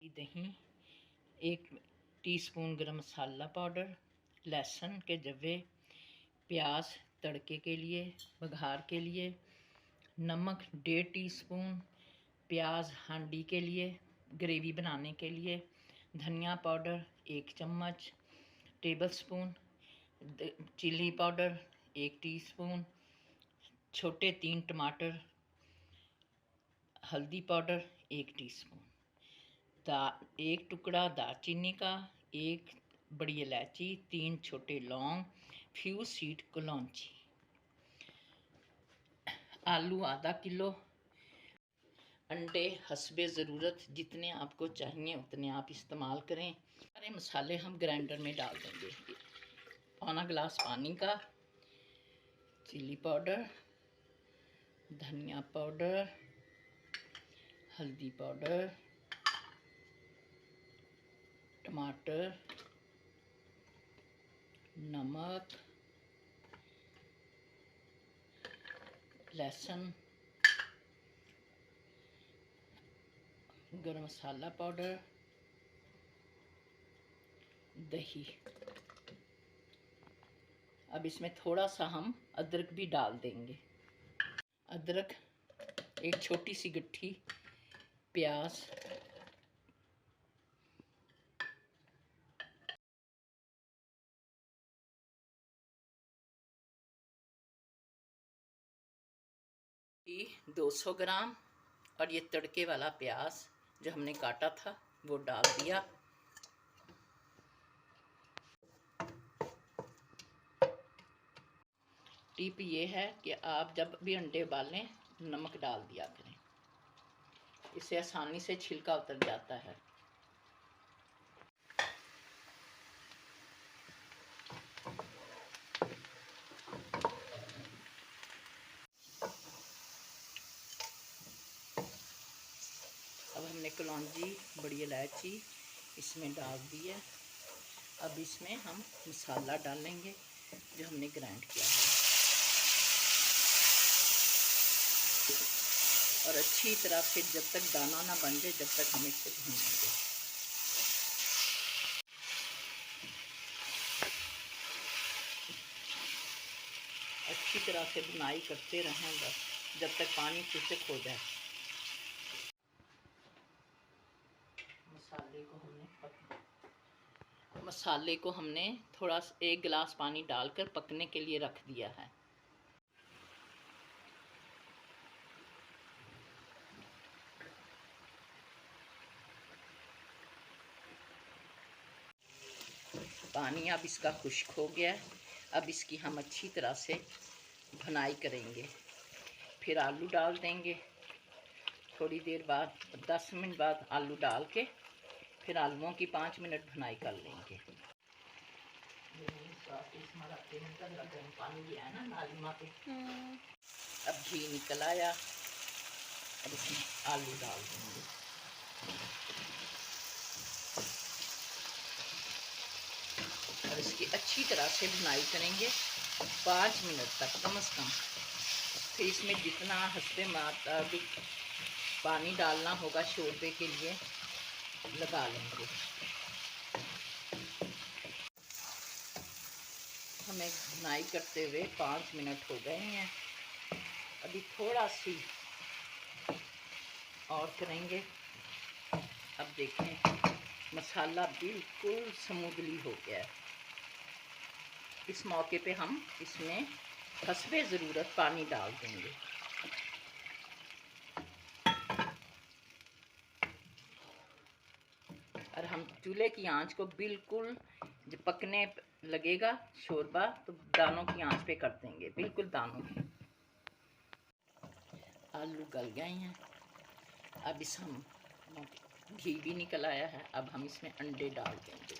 दही, 1 टीस्पून गरम मसाला पाउडर, लहसुन के जवे, प्याज तड़के के लिए, बघार के लिए, नमक 1.5 टीस्पून, प्याज हांडी के लिए, ग्रेवी बनाने के लिए, धनिया पाउडर 1 चम्मच, टेबलस्पून चिली पाउडर 1 टीस्पून, छोटे 3 टमाटर, हल्दी पाउडर 1 टीस्पून, 1 टुकड़ा दालचीनी का, 1 बड़ी इलायची, 3 छोटे लौंग, फ्यूज सीड कलौंजी, आलू आधा किलो, अंडे हस्बे ज़रूरत, जितने आपको चाहिए उतने आप इस्तेमाल करें। सारे मसाले हम ग्राइंडर में डाल देंगे। पौना गिलास पानी का, चिली पाउडर, धनिया पाउडर, हल्दी पाउडर, टमाटर, नमक, लहसुन, गरम मसाला पाउडर, दही। अब इसमें थोड़ा सा हम अदरक भी डाल देंगे। अदरक 1 छोटी सी गट्ठी, प्याज, घी 200 ग्राम और ये तड़के वाला प्याज जो हमने काटा था वो डाल दिया। टिप ये है कि आप जब भी अंडे उबालें नमक डाल दिया करें, इससे आसानी से छिलका उतर जाता है। अब हमने कलौंजी, बड़ी इलायची इसमें डाल दी है। अब इसमें हम मसाला डालेंगे जो हमने ग्राइंड किया है और अच्छी तरह से जब तक दाना ना बन जाए जब तक हम इसे भूनेंगे। अच्छी तरह से बुनाई करते रहें बस जब तक पानी खुशक हो जाए। मसाले को हमने थोड़ा 1 गिलास पानी डालकर पकने के लिए रख दिया है। पानी अब इसका खुश्क हो गया है। अब इसकी हम अच्छी तरह से भुनाई करेंगे। फिर आलू डाल देंगे। थोड़ी देर बाद 10 मिनट बाद आलू डाल के फिर आलूओं की 5 मिनट भुनाई कर लेंगे। पानी लिया है ना नालिमा पे। अब घी निकल आया। अब इसमें आलू डाल देंगे। और इसकी अच्छी तरह से भुनाई करेंगे 5 मिनट तक कम से कम। फिर इसमें जितना हस्बे मुताबिक पानी डालना होगा शोरबे के लिए लगा लेंगे। हमें भुनाई करते हुए 5 मिनट हो गए हैं। अभी थोड़ा सी और करेंगे। अब देखें मसाला बिल्कुल स्मूथली हो गया है। इस मौके पे हम इसमें हस्बे ज़रूरत पानी डाल देंगे। और हम चूल्हे की आंच को बिल्कुल जब पकने लगेगा शोरबा तो दानों की आंच पे कर देंगे, बिल्कुल दानों की। आलू गल गए हैं। अब इस हम घी भी निकल आया है। अब हम इसमें अंडे डाल देंगे।